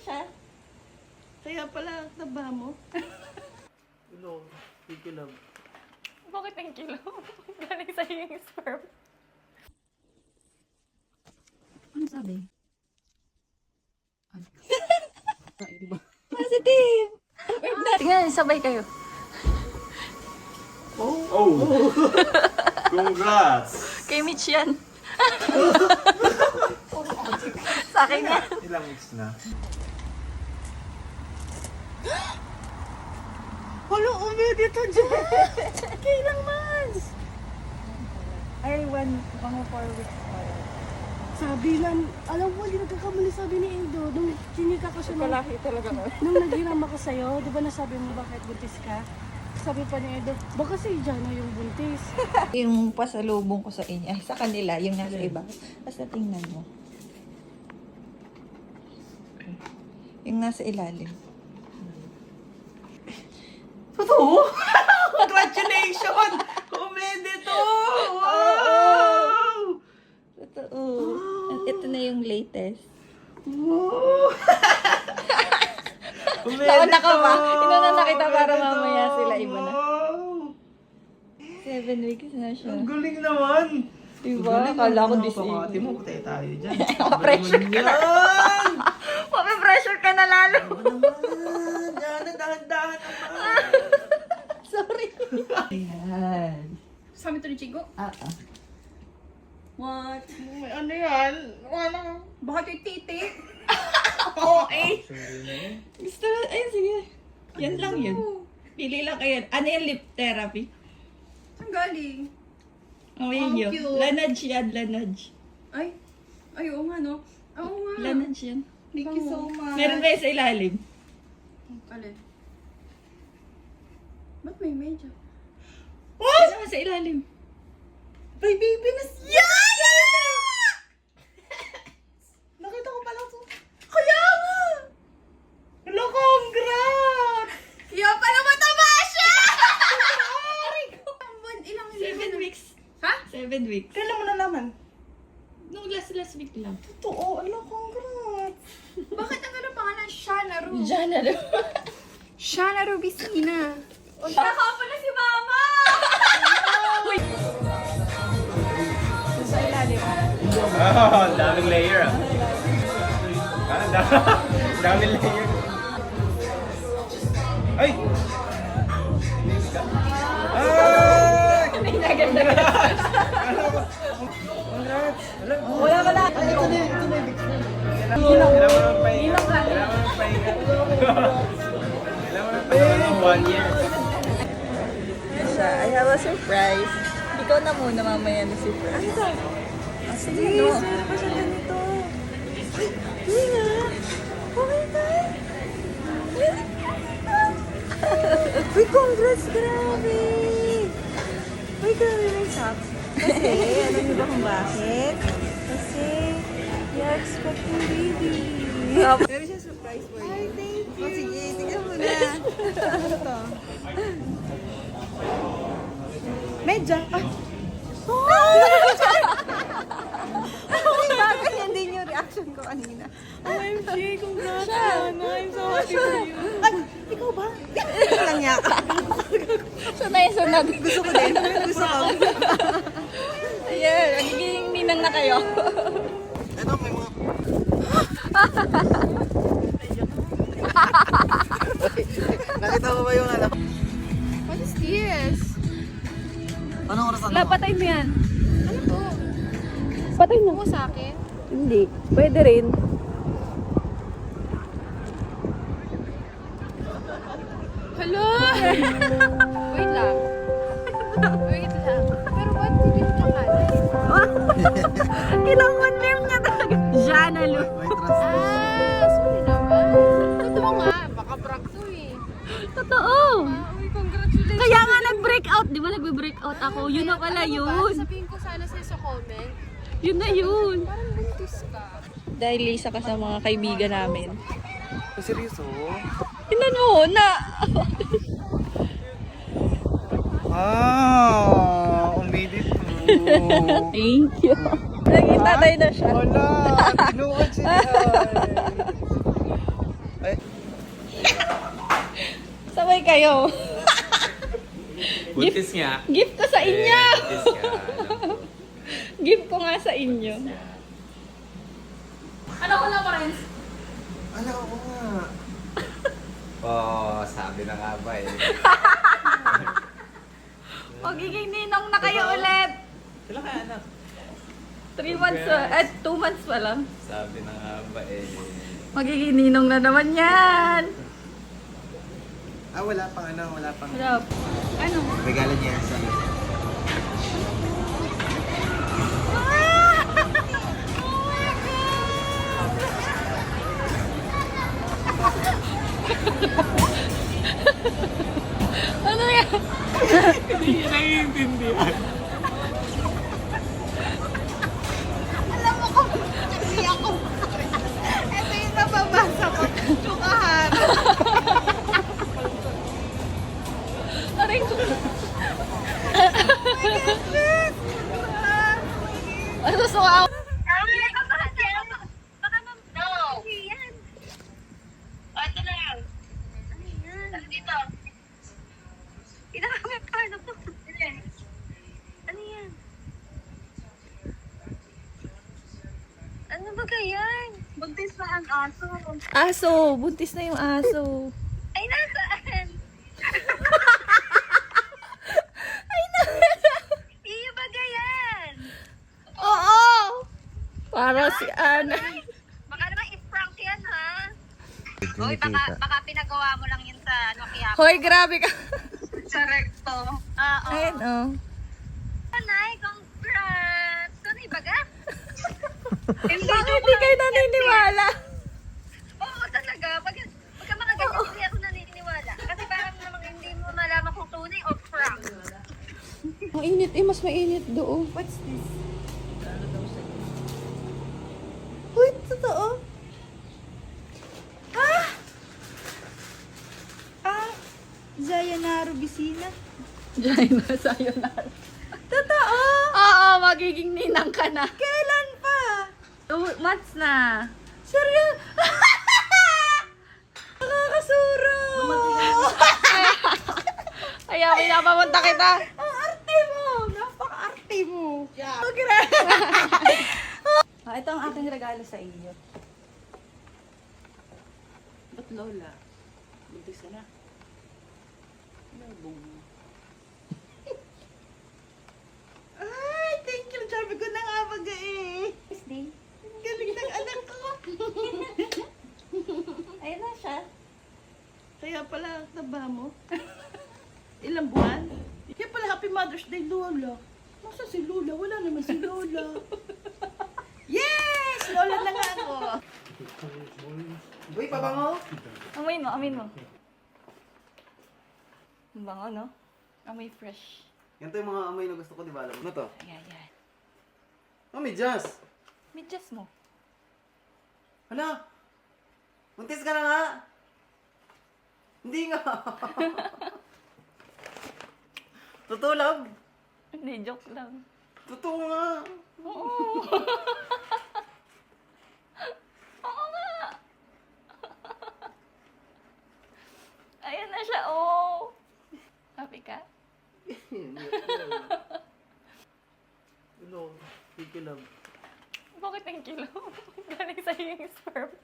siya. Kaya pala, taba mo. Hello, thank you, love. Bakit ang kilo? Galing sa'yo yung sperm. Ano sabi? Positive! Tingnan, sabay kayo. Oh! Congrats! Kay Mitch yan. Sa akin yan. Ilang weeks na? Wala umi dito dyan! Kailang months? Ay, mga 4 weeks pa. Sabi lang, alam mo, hindi nagkakamali sabi ni Edo. Nung chinika ko siya Kalaki talaga no? nung naghiram ako sa'yo, di ba nasabi mo bakit buntis ka? Sabi pa ni Edo, baka si Jana yung buntis. Yung pasalubong ko sa inyo, ay sa kanila, yung nasa iba. Basta tingnan mo. Yung nasa ilalim. Totoo? Congratulations! Kumedito! Wow! Totoo. At ito na yung latest. Wow! Nauna ka ba? Inuna na kita para mamaya sila iba na. Wow! 7 weeks na siya. Ang galing naman! Diba? Ang galing Akala ko naman, disabled. Pakati mo, patay tayo dyan. Pressure ka na. Yan! Mape-pressure ka na lalo. Naman! Yan, dahan-dahan naman! Sorry. Ayan. Sa amin ito ni Chico? What? May ano yan? Ano? Bakit yung titi? Oo, eh. Gusto na, ayun, sige. Yan lang yun. Pili lang kayo. Ano yung lip therapy? Saan galing? Oh, yun yun. cute. Laneige yan, Laneige. Ay, oo nga no? Oo nga. Laneige yan. Thank you so much. Meron ba yun sa ilalim? Alin? Ba't may medyo? What? Ano sa ilalim? May baby na siya! Nakita ko pala ito. Kaya nga! Hello, congrats! Kaya pala mataba siya! Ilang 7 weeks. Ha? 7 weeks. Kailan mo nalaman? Nung last week lang. Totoo, hello, congrats! Bakit ang ano pangalan? Shana Ru. Diyan na rin. Shana Rubicina. Naka pala si Mama! Sa ilalim. Oh, ang daming layer ah. Ang daming layer. Ay! Ay! Hindi na ganda. Congrats! Wala ka na. Kailangan mo ng pahinga. Kailangan mo ng pahinga. Kailangan mo ng pahinga ng 1 year. I have a surprise. Ikaw na muna mamaya na surprise. Ano to? Sige, meron pa siya ganito. Hindi nga. Okay tayo. Uy, congrats, grabe! Uy, grabe may socks. Kasi, alam niyo ba kung bakit? Kasi, you're expecting baby. Meron siya surprise for you. Ay, thank you. Oh, sige, tingnan mo na. Ano to? Medya. Ay! Ay, bakit hindi yung reaction ko kanina? OMG, congrats, Jana. I'm so happy for you. Ay, ikaw ba? Lang niya ka. Sunod. Gusto ko din. Gusto ko. Ayan, nagiging ninang na kayo. Ito, may mga... Nakita mo ba yung ano? What is this? Anong oras Wala, patay mo yan. Ano to? Patay mo sa akin? Hindi. Pwede rin. Hello! Wait lang. Wait lang. Pero ba't hindi mo pangalan? Kailangan name niya talaga. Jana Lu. Sorry naman. Totoo nga. Baka prank to eh. Totoo. Uy, congratulations. Kaya nga nag-break out. Di ba nag-break out ako? Yun na pala Alam mo ba, yun. sabihin ko sana sa'yo sa comment, Yun na yun. parang buntis ka. Dahil isa ka sa mga kaibigan namin. Seryoso? Tingnan mo na. Umidit mo. Thank you. Naging tatay na siya. Wala, tinuod siya. Sabay kayo. Buntis nga. Gift ko sa inyo. Buntis ka. Gift ko nga sa inyo. Ano ko na, Lorenz? Ano ko nga? Oh, sabi na nga ba eh. Magiging ninong na kayo ulit. Kailan kaya anak? 3 months, 2 months pa lang. Sabi na nga ba eh. Magiging ninong na naman yan. Ah, wala pang ano, wala pang... Sarap. Ano? Regalo niya sa iyo. Ano yan? Hindi niya naiintindihan. Alam mo kung hindi ako. Ito yung nababasa ko. Tsukahan. Aray ko. Ano gusto ka? Ano ba ganyan? Buntis na ang aso. Aso. Buntis na yung aso. Ay, nasaan? Ay, na. Iyo ba ganyan? Oo. Para si Ana. Baka naman i-prank yan, ha? Uy, baka pinagawa mo lang yun sa ano kaya Hoy, grabe ka. sa recto. Oo. Ayun, oh. Nanay, congrats! Ano ibaga? Bakit hindi kayo naniniwala? Oo, talaga. Pagka mga ganyan, hindi ako naniniwala. Kasi parang namang hindi mo malaman kung tunay o prank. Ang init eh, mas mainit doon. What's this? Uy, totoo. Zayanaro Bisina. Jaina, sayonara. Totoo? Oo, magiging ninang ka na. Kailan pa? 2 months na. Seryo? Nakakasuro. Kaya pinapamunta kita. Ang arte mo. Napaka-arte mo. Yeah. Okay. Ito ang aking regalo sa iyo. Ba't Lola? Buntis ka na. Ay, thank you. Sabi ko na nga eh. Ang galing ng anak ko. Ayun na siya. Kaya pala, taba mo. Ilang buwan? Kaya pala, Happy Mother's Day, Lola. Masa si Lola? Wala naman si Lola. Yes! Lola na nga ako. Uy, pabango! Amoy mo, amoy mo. Ang bango, no? Amoy fresh. Yan to yung mga amoy na gusto ko, di ba? Alam mo na to? Ayan, yan. Oh, may jazz! Medyas mo. Hala! Buntis ka na nga! Hindi nga! Totoo lang! Hindi, joke lang. Totoo nga! Oo. Oo nga. Ayan na siya, oh. Happy ka? Hello, thank you love. Bakit ang kilo? Galing sa'yo yung sperm.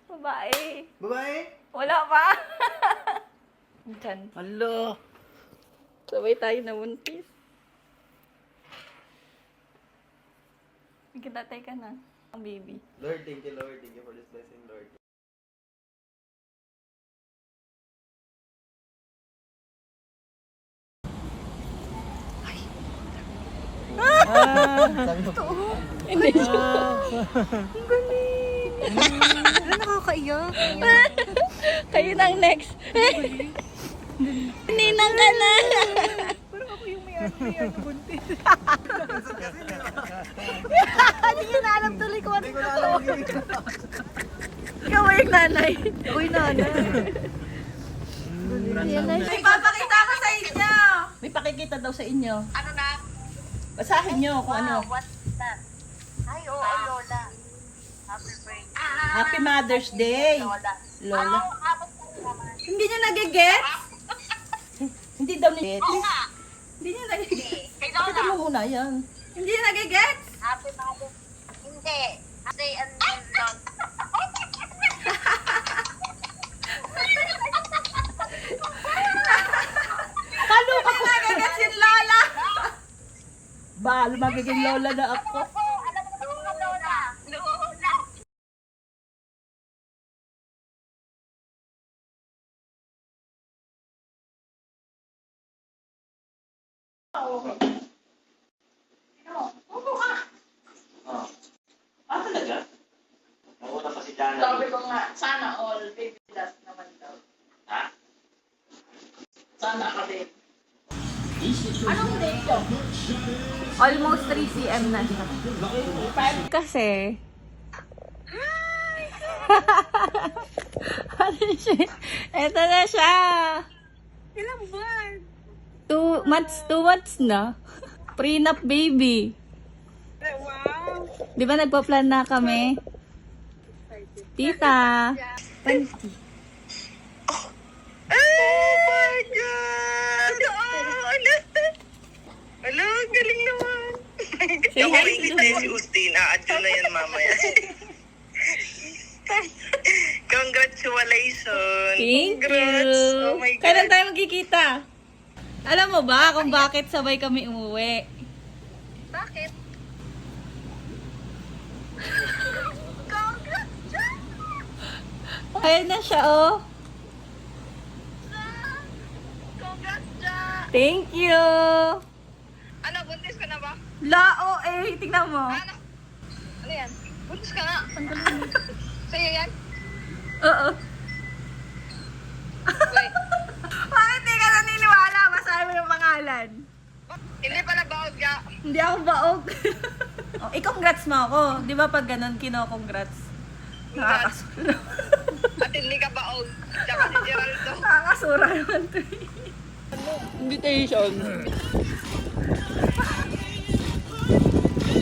Babae. Babae? Wala pa. Diyan. Hello! Sabay tayo na buntis. Magkatatay ka na. Ang baby. Lord, thank you Lord. Thank you for this blessing, Lord. Hindi. Ano nakakaiyak? Kayo nang next. Ninang ka na. Hindi niya na alam tuloy kung ano to. Ikaw ay yung nanay. Uy, nanay. May papakita ko sa inyo. May pakikita daw sa inyo. Ano na? Basahin nyo kung ano. What's that? Ay, oo, Lola. Happy Mother's Day. Lola. Hindi niya nagigets? Hindi daw ni Hindi niya nagigets? Kita mo muna yan. Hindi niya nagigets? Happy Mother's Hindi. Say and not. Kalo ka po. Nagigets yung Lola! Balo, magiging lola na ako. Alam mo na Lola. Lola. Ah, talaga? Nauna pa si Jana. Sabi ko nga, sana all baby last naman daw. Ha? Sana ka din. Anong date ko? Almost 3 cm na siya. Kasi... Eto na siya! Ilang buwan? 2 months na. Prenup baby. Wow. Di ba nagpa-plan na kami? Tita. Oh my God! Hello, galing naman. Say hi to the Si Ustin, add ko na yan mamaya. Congratulations! Thank Congrats! you. Oh my God! Kailan tayo magkikita? Alam mo ba kung bakit sabay kami umuwi? Bakit? Ayan na siya, oh. Congrats, Ja! Thank you. Ano, buntis ka na ba? Lao, eh. Tingnan mo. Ano? Ano yan? Buntis ka nga. Sa'yo yan? Oo. Wait. Bakit di ka naniniwala? Masabi mo yung pangalan. Hindi pala baog, Ja. Hindi ako baog. Oh, i-congrats mo ako. Di ba pag ganun, kino-congrats? Nakakasura. At hindi ka baog. Tsaka si Geraldo. Nakakasura naman to. Invitation.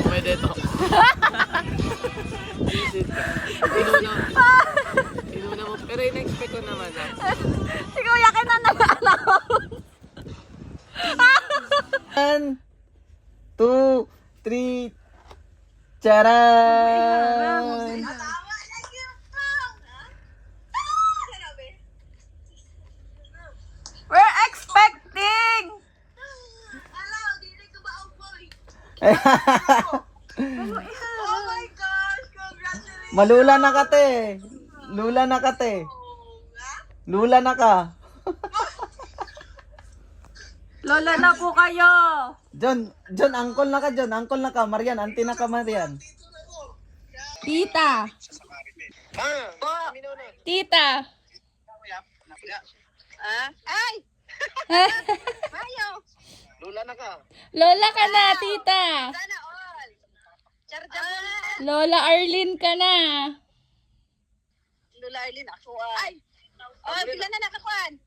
Pwede to. Visit ka. Inuna mo. Pero in-expect ko naman ah. Si Kuya kinananahon. 1, 2, 3. Charan! Tawa na yung pang! Grabe. We're expecting! Hello, hindi ko baog, boy. Oh Oh my gosh, congratulations. Malula na ka te. Lula na ka te. Lula na ka. Lola na po kayo! John, uncle na ka, John. Uncle na ka. Marian, auntie na ka, Marian. Tita! Tita! Ay! Mayo! Lula na ka. Lola ka na, tita! Sana all! Charja mo na! Lola Arlene ka na! Lula Arlene, ako ay! Oh, pila na nakakuan?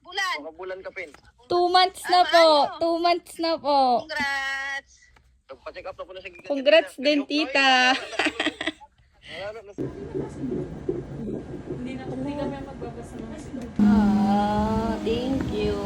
Bulan! Makabulan ka pin. 2 months na po! 2 months na po! Congrats! Nagpa-check up na po na sa gigan. Congrats din, tita! Ah, thank you.